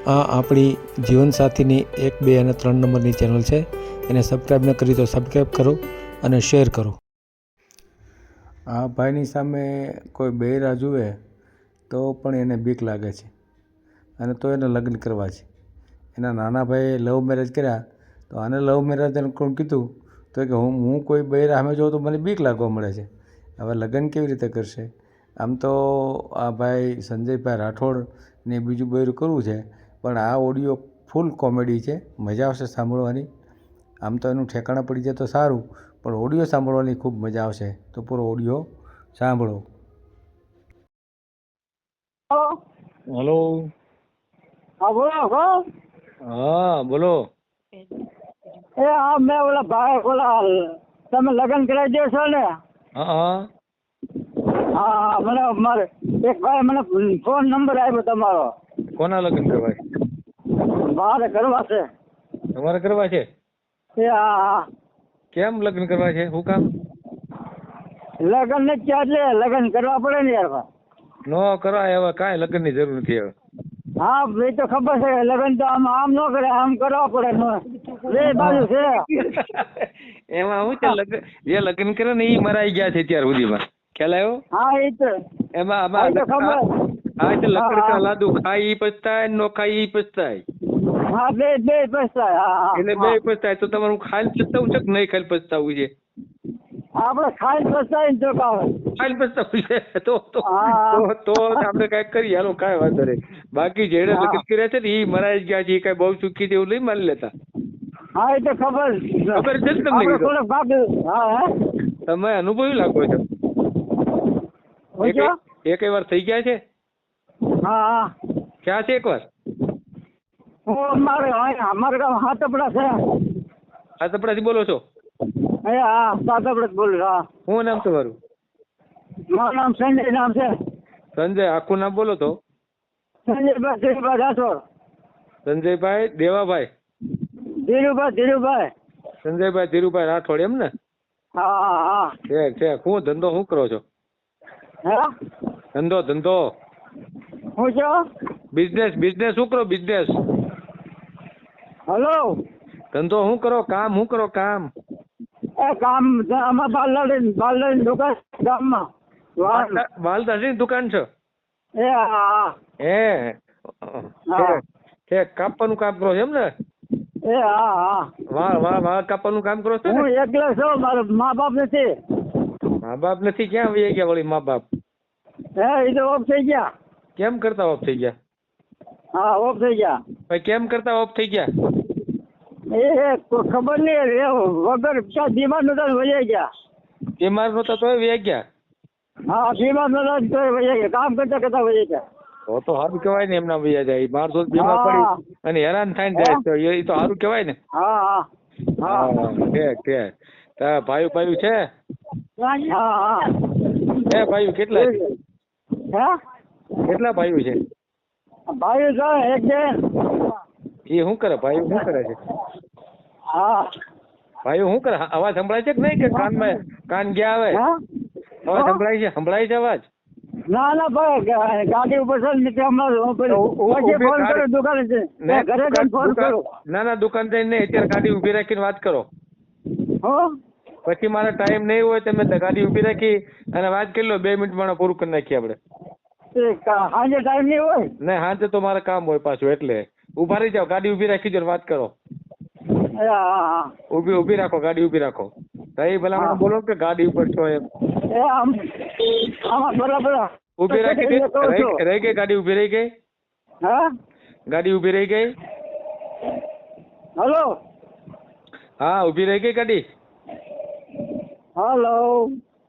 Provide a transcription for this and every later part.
આ આપણી જીવનસાથીની 1, 2 અને 3 નંબરની ચેનલ છે. એને સબસ્ક્રાઈબ ન કરી તો સબસ્ક્રાઈબ કરો અને શેર કરો. આ ભાઈની સામે કોઈ બૈરા જુએ તો પણ એને બીક લાગે છે અને તો એને લગ્ન કરવા છે. એના નાના ભાઈએ લવ મેરેજ કર્યા તો આને લવ મેરેજ કોણ કીધું તો કે હું કોઈ બૈરા સામે જોઉં તો મને બીક લાગવા મળે છે. હવે લગ્ન કેવી રીતે કરશે? આમ તો આ ભાઈ સંજયભાઈ રાઠોડને બીજું બૈરું કરવું છે, પણ આ ઓડિયો ફૂલ કોમેડી છે, મજા આવશે સાંભળવાની. આમ તો એનું ઠેકાણા પડી જાય તો સારું, પણ ઓડિયો સાંભળવાની ખૂબ મજા આવશે. તો પૂરો ઓડિયો સાંભળો. હલો. હા બોલો. હા બોલો. હા મેં ઓલા ભાઈ તમે લગ્ન કરાવી દો છો ને? હા. હા મને મારે એક ભાઈ મને ફોન નંબર આપ્યો તમારો. કોના લગ્ન કરવા છે? મારે કરવા છે. તમારે કરવા છે? હા. કેમ લગ્ન કરવા છે? શું કામ? લગ્ન ને એટલે લગ્ન કરવા પડે ને યાર. નો કરાય, હવે કાંઈ લગ્ન ની જરૂર નથી હવે. હા એ તો ખબર છે, લગ્ન તો આમ ન કરે, આમ કરવા પડે. બે બાજુ છે. એમાં શું છે, લગ્ન જે લગ્ન કરે ને એ મરાઈ ગયા છે અત્યાર સુધીમાં. ખ્યાલ આવ્યો? હા એ તો એમાં ખબર. આ છે લકડકા લાદુ, ખાય ઈ પછતાય, નો ખાય ઈ પછતાય. હા બે પછતાય. હા એટલે બે પછતાય. તો તમારું ખાલી પછતાવું છે કે નહીં ખાલી પછતાવું છે? આપણે ખાઈ પછતાય તો ખાલી પછતાવું છે તો આપણે કઈક કરીએ. હાલો કાંઈ વાંધો નહીં. બાકી જેને લગ્ન કર્યા છે ને એ મરાઈ ગયા છે, એ કઈ બહુ સુખી છે એવું નહીં માની લેતા. હા એ તો ખબર છે ને તમને કીધું? હા તમે અનુભવી લાગો છો. એક વાર થઈ ગયા છે? હા ક્યાં છે એક વાર? અમારે ગામ હાથપડા છે. હાથપડાથી બોલો છો? હા હાથપડા બોલું. હા. શું નામ તમારું? મારું નામ સંજય નામ છે. સંજય. આખું નામ બોલો તો. સંજયભાઈ રાઠોડ. સંજયભાઈ દેવાભાઈ? ધીરુભાઈ. સંજયભાઈ ધીરુભાઈ રાઠોડ એમ ને? હા. ઠીક. શું ધંધો શું કરો છો? ધંધો હું છો? બિઝનેસ શું કરો? બિઝનેસ. હલો. ધંધો શું કરો? કામ શું કરો? કામ કામ આમાં પાર્લરની દુકાન ગામમાં. વાલદાસની દુકાન છે? હા. કાપવાનું કામ કરો છો એમ ને? હા. વાળ કાપવાનું કામ કરો છો? હું એકલો છું, મારા મા બાપ નથી. મા બાપ નથી? ક્યાં વહી ગયા વળી મા બાપ? એ તો ઓફ થઈ ગયા. કેમ કરતા ઓફ થઈ ગયા? હા ઓફ થઈ ગયા. ભાઈ કેમ કરતા ઓફ થઈ ગયા? એ ખબર નહીં, વગર બીમાર નતા વહી ગયા. બીમાર નતા તોય વહી ગયા? હા બીમાર નતા તોય વહી ગયા. કામ કરતા વહી ગયા. તો સારું કેવાય ને, એમના વહી જાય. માણસો બીમાર પડી અને હેરાન થાય જાય તો એ તો સારું કેવાય ને. હા. ઠીક. ભાઈ છે? હા. ભાઈ કેટલા છે? કેટલા ભાઈઓ છે? ભાઈ છે એક બેન. એ શું કરે? ભાઈ શું કરે છે? હા. ભાઈ શું કરે? અવાજ સંભળાય છે કે નહીં? કે કાન ગયા આવે? અવાજ સંભળાય છે અવાજ? ના ભાઈ ગાડી ઉપર છે ને ફોન કરો દુકાને છે. ઘરે ફોન કરો. ના દુકાન જઈને અત્યારે ગાડી ઉભી રાખીને વાત કરો. પછી મારે ટાઈમ નહીં હોય તો મેં ગાડી ઉભી રાખી અને વાત કરી લો. 2 મિનિટમાં પૂરું કરી નાખીએ આપણે. સાંજે ટાઈમ નહીં હોય ને? સાંજે તો મારે કામ હોય પાછું, એટલે ઉભા રહી જાઓ. ગાડી ઉભી રાખી જો વાત કરો. ઉભી રાખો, ગાડી ઉભી રાખો. તઈ ભલા બોલો કે ગાડી ઉપર છો એમ. બરાબર ઉભી રાખી દે. રહી ગઈ ગાડી? ઉભી રહી ગઈ? ગાડી ઉભી રહી ગઈ? હલો. હા ઉભી રહી ગઈ ગાડી? હલો.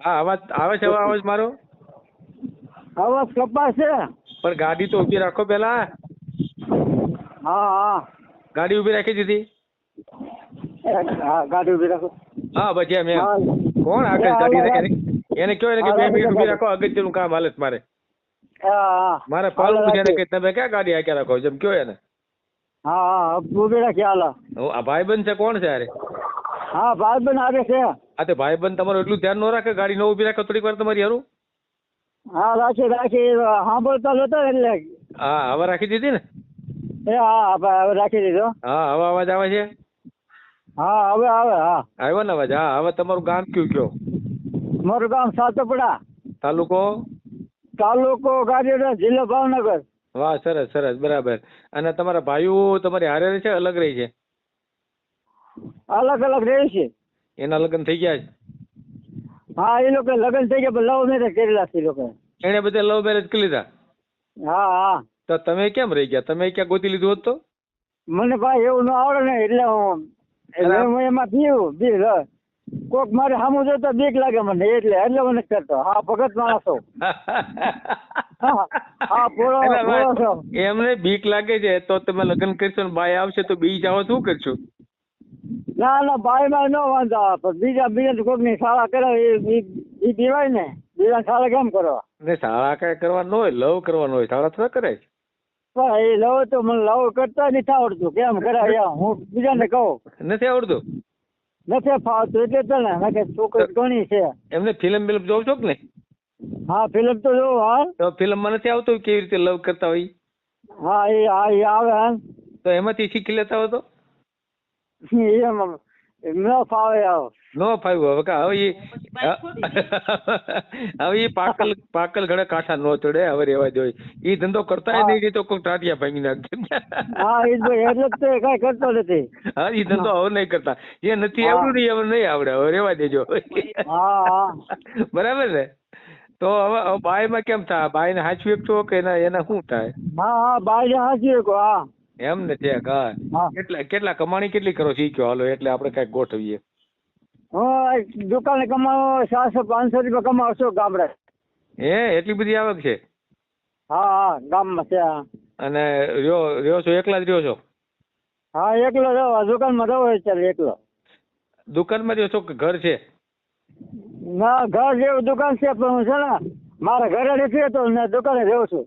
હા અવાજ આવે છે? અવાજ મારો અવાજ કપાય છે. પણ ગાડી તો ઉભી રાખો પેલા. હા. ગાડી ઉભી રાખી દીધી? ગાડી ઉભી રાખો. હા પછી એમ કોણ આગળ ગાડી એને કયો ને કે 2 મિનિટ ઉભી રાખો, અગત્યનું કામ હાલે મારે. મારે પાલવું છે ને કે તમે ક્યાં ગાડી આક્યા રાખો જેમ કયો એને. હા ઉભી રાખી. હાલો. આ ભાઈબંધ છે? કોણ છે? અરે હા ભાઈબંધ આવે છે. હા તે ભાઈબંધ તમારું એટલું ધ્યાન ન રાખે? ગાડી ન ઉભી રાખે થોડીક વાર તમારી હારું? હા રાખી સાંભળતા નતો એટલે. હા હવે રાખી દીધી ને? હા હવે રાખી દીધો. હા હવે અવાજ આવે છે? હા હવે આવે. હા આવ્યો ને અવાજ? હા હવે તમારું ગામ કયું કયો? મારું ગામ સાતપડા, તાલુકો? તાલુકો ગાંધીનગર, જિલ્લો ભાવનગર. વાહ, સરસ સરસ, બરાબર. અને તમારા ભાઈઓ તમારી હારે રહે છે, અલગ રહી છે? અલગ અલગ રહે છે. એના લગ્ન થઈ ગયા છે? હા એ લોકો લગ્ન થઈ ગયા, પણ લવ મેરેજ કરેલા છે એ લોકો. એને બધા લવ મેરેજ કરી લીધા? હા હા. તો તમે કેમ રહી ગયા? તમે ક્યાં ગોતી લીધું હોત તો? મને ભાઈ એવું ન આવડે ને એટલે હું એમાં પીવું કોક મારે સામું જોતો બીક લાગે મને એટલે મને કરતો. હા ભગત માણસો. હા પોળો છો. એમને બીક લાગે છે તો તમે લગ્ન કરશો ને બાય આવશે તો બી જાઓ, શું કરશો? ના ભાઈ માં ન વાંધો આવે, પણ બીજા કોક ની શાળા કરે એ પીવાય ને. બીજા શાળા કેમ કરવા? ને શાળા કઈ કરવાનું હોય, લવ કરવાનું હોય, શાળા થોડા કરે? પણ એ લવ તો મને લવ કરતા નથી આવડતું, કેમ કરાય? હું બીજાને કહું નથી આવડતું? નથી ફાવતું એટલે તો ને છોકરી ઘણી છે. એમને ફિલ્મ જોવ છો કે નહીં? હા ફિલ્મ તો જોઉં. હા તો ફિલ્મમાં નથી આવતું કેવી રીતે લવ કરતા હોય? હા એ આવે. હા તો એમાંથી શીખી લેતા હો તો? એમ ન ફાવે આવો. નો ફાવ્યું હવે કા હવે હવે પાકલ ઘડે કાંઠા નો ચડે, હવે રેવા જોઈએ. એ ધંધો કરતા નહીં તો કોઈ ટાટિયા ભાંગી નાખે. હા એ એટલે જ તો કઈ કરતો નથી. હા એ ધંધો હવે નહીં કરતા. એ નથી આવડ્યું ને હવે નહીં આવડે, હવે રેવા દેજો. હા બરાબર ને? તો હવે બાય માં કેમ થાય? બાય ને હાચવી શકશો કે એના શું થાય? હા બાઈ હાજી કો. હા એમ ને છે. હા કેટલા કમાણી કેટલી કરો શીખ્યો? હાલો એટલે આપણે કઈક ગોઠવીએ. હું દુકાને કમાવો 400-500 રૂપિયા કમાવો છું ગામડે. એટલી બધી આવક છે? હા ગામમાં છે. અને રહ્યો છો એકલા જ રહ્યો છો? હા એકલો રહો, દુકાનમાં રહો અત્યારે એકલો. દુકાનમાં રહ્યો છો કે ઘર છે? ના ઘર જેવું દુકાન છે, પણ હું છે ને મારા ઘરે નથી રહેતો ને દુકાને રહું છું.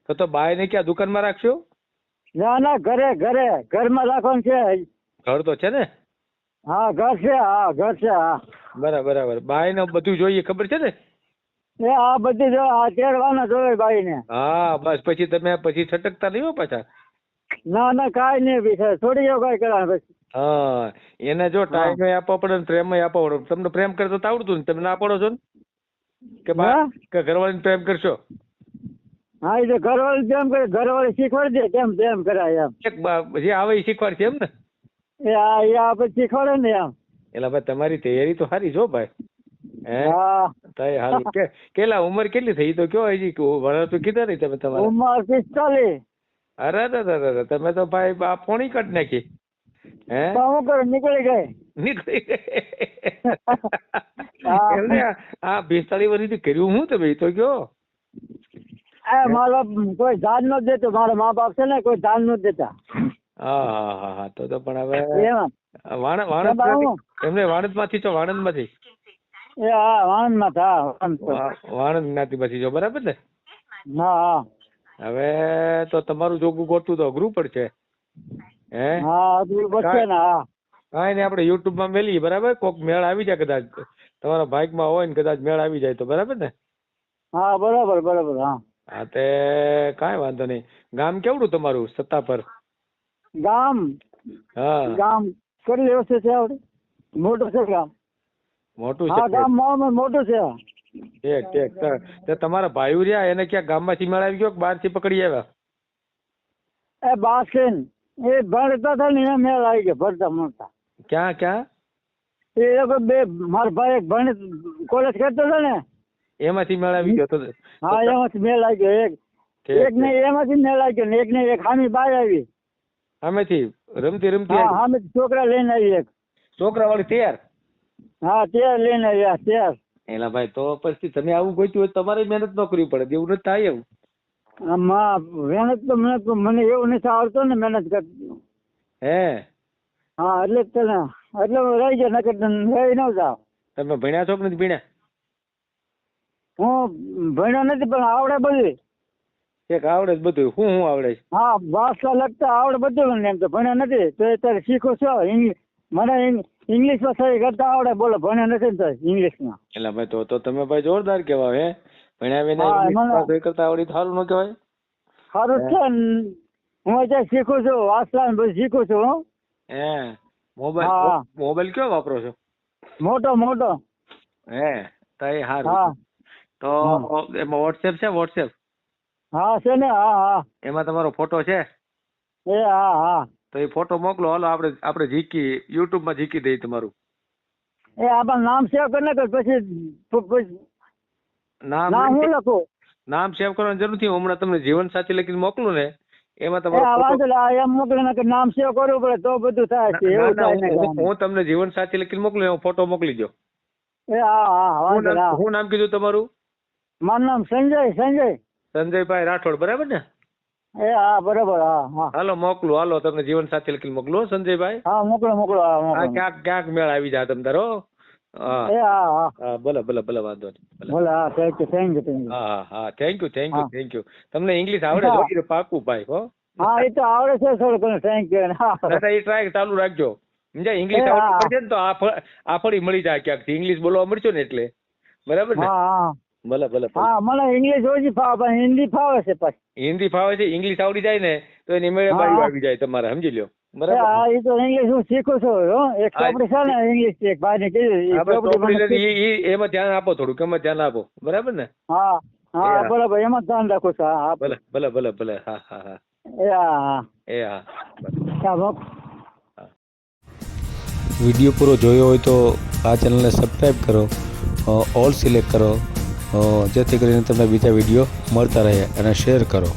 તો બાય ને ક્યાં દુકાનમાં રાખશો? ના ઘરમાં રાખવાનું છે. ઘર તો છે ને? હા ઘર છે. હા ઘર છે. હા બરાબર. બાય ને બધું જોઈએ ખબર છે ને? હા બધી જો તેડવાના જોવે બાઈ ને. હા બસ પછી તમે છટકતા નહીં હો પાછા. ના કાંઈ નહીં પૈસા છોડી જાવ કઈ કરવા પછી. હા એને જો ટાઈમ આપવો પડે ને પ્રેમ આપવો પડે. તમને પ્રેમ કરતા તો આવડતું ને તમે ના પડો છો ને કે ઘરવાળીને પ્રેમ કરશો? હા એ તો ઘરવાળી પ્રેમ કરે, ઘરવાળી શીખવાડી દે કેમ પ્રેમ કરાય એમ. જે આવે એ શીખવાડ છે એમ ને? એ આપણે શીખવાડે ને એમ. એટલે ભાઈ તમારી તૈયારી તો સારી છો ભાઈ. હા હાલ કેટલા ઉંમર કેટલી થઈ તો કયો? હજી વડા તો કીધા નહીં તમે તમારા? ઉંમર 45. અરે તમે તો ભાઈ પોણી કાઢ નાખી. શું કરું નીકળી ગઈ. એમને આ 45 વર્ષથી કર્યું હું તમે તો કયો? મારો કોઈ ધ્યાન નથી દેતું, મારા મા બાપ છે ને કોઈ ધ્યાન નથી દેતા. હા તો પણ હવે વાણંદ એમને વાણંદ માંથી છો? વાણંદ માંથી? વાણંદ જ્ઞાતિ માંથી છો, બરાબર ને? હા હવે તો તમારું જોગું ગોતવું તો અઘરું પડશે. કાંઈ નહીં આપણે યુટ્યુબ માં મેલીએ, બરાબર? કોક મેળ આવી જાય કદાચ તમારા ભાઈક માં હોય ને, કદાચ મેળ આવી જાય તો બરાબર ને? હા બરાબર. હા તે કાંઈ વાંધો નહીં. ગામ કેવડું તમારું? સત્તાપર ગામ? હા ગામ કેટલી વસ્તુ છે? આવડે મોટું છે ગામ. મોટું હા છે? ગામ મોટું છે. ઠીક. તમારા ભાઈઓ રહ્યા એને ક્યાં ગામ માંથી મેળ આવી ગયો કે બહાર થી પકડી આવ્યા? એ બાસ્કેન એ ભણતા હતા ને મેળ આવી ગયો ભણતા મળતા. ક્યાં? એ લોકો બે મારા ભાઈ એક ભણે કોલેજ કરતો હતો ને એમાંથી મેળ આવી ગયો? હા એમાંથી મેળ આવી ગયો. એક ને એમાંથી મેળ આવી ગયો ને એક ને એક હામી બહાર આવી. સામેથી રમતી હા હામેથી છોકરા લઈને આવી. એક છોકરા વાળી તૈયાર? હા તૈયાર લઈને આવ્યા તૈયાર. એલા ભાઈ તો પછી તમે આવું ગોત્યું હોય તમારે મહેનત ન કરવી પડે, એવું નથી થાય એવું? મહેનત તો મને એવું નથી આવડતું ને મહેનત કરતું. હા એટલે હું રહી ગયો, નકર રહી ન જાવ. તમે ભણ્યા છો કે નથી ભણ્યા? હું ભણ્યો નથી પણ આવડે બધું. એક આવડે બધું? શું આવડે છે? હા વાંચતા લખતા આવડે બધું મને. એમ તો ભણ્યા નથી તો અત્યારે શીખું છું. મને ઇંગ્લિશમાં સહી કરતા આવડે. બોલો ભણ્યા નથી ને તો ઇંગ્લિશમાં. એટલે ભાઈ તો તમે ભાઈ જોરદાર કહેવાય. ભણ્યા વિના સહી કરતા આવડી સારું ન કહેવાય? સારું છે. હું અત્યારે શીખું છું વાંચતા ને બધું શીખું છું હો. હે હા. મોબાઈલ કયો વાપરો છો? મોટો હે તો એ હા સારું. તો એમાં વોટ્સએપ છે? વોટ્સએપ હા છે ને. હા એમાં તમારો ફોટો છે? એ હા તો એ ફોટો મોકલો, હાલો આપણે જીકી યુટ્યુબમાં જીકી દઈએ તમારું એ આપણા નામ સેવ કરી નાખો પછી નામ. નામ હું લખું? નામ સેવ કરવાની જરૂર નથી. હું હમણાં તમને જીવનસાથી લખીને મોકલું ને એમાં એ તમારો વાંધો ફોટો. નહીં. એમ મોકલી નાખે નામ સેવ કરવું પડે તો બધું થાય છે. એવું થાય ને. હું તમને જીવનસાથી લખીને મોકલું, એનો ફોટો મોકલી દો. એ હા વાંધો નહીં. શું નામ કીધું તમારું? મારું નામ સંજય. સંજયભાઈ રાઠોડ, બરાબર ને? એ હા બરાબર. હા હાલો મોકલું, હાલો તમને જીવનસાથી લખીને મોકલું હો, સંજયભાઈ. હા મોકલો. હા હા, મોકલો. ક્યાંક મેળ આવી જાય તમ તારો. હા એ હા હા, ભલે વાંધો નહીં. બોલે. હા થેન્ક યુ. હા થેન્ક યુ. હા. તમને ઇંગ્લિશ આવડે હા. છે? પાકું ભાઈ હો. હા એ તો આવડે છે થોડું ઘણું. Thank you. દાદા એ ટ્રાય ચાલુ રાખજો. સમજ્યા? ઇંગ્લિશ હા. આવડવું પડશે ને તો આ ફળી મળી જાય ક્યાંક. ઇંગ્લિશ બોલવા મળશો ને એટલે. બરાબર ને? હા ભલે. હા મને ઇંગ્લિશ ઓછી ફાવે પણ હિન્દી ફાવે છે પાછી. હિન્દી ફાવે છે, ઇંગ્લિશ આવડી જાય ને તો એની મેળે હા. બાયું આવી જાય તમારે, સમજી લ્યો. બરાબર. હા એ તો ઇંગ્લિશ હું શીખું છું હો. એક હા. ચોપડી છે ને ઇંગ્લિશ એક ભાઈ ને કીધું. આપણે ચોપડી લઈને એમાં ધ્યાન આપો, થોડુંક એમાં ધ્યાન આપો. બરાબર ને? હા હા. બરાબર. એમાં જ ધ્યાન રાખું છું. હા ભલે. હા. એ હા એ હા. હા વિડીયો પૂરો જોયો હોય તો આ ચેનલને સબસ્ક્રાઈબ કરો, ઓલ સિલેક્ટ કરો, જેથી કરીને તમને બીજા વિડીયો મળતા રહે, અને શેર કરો.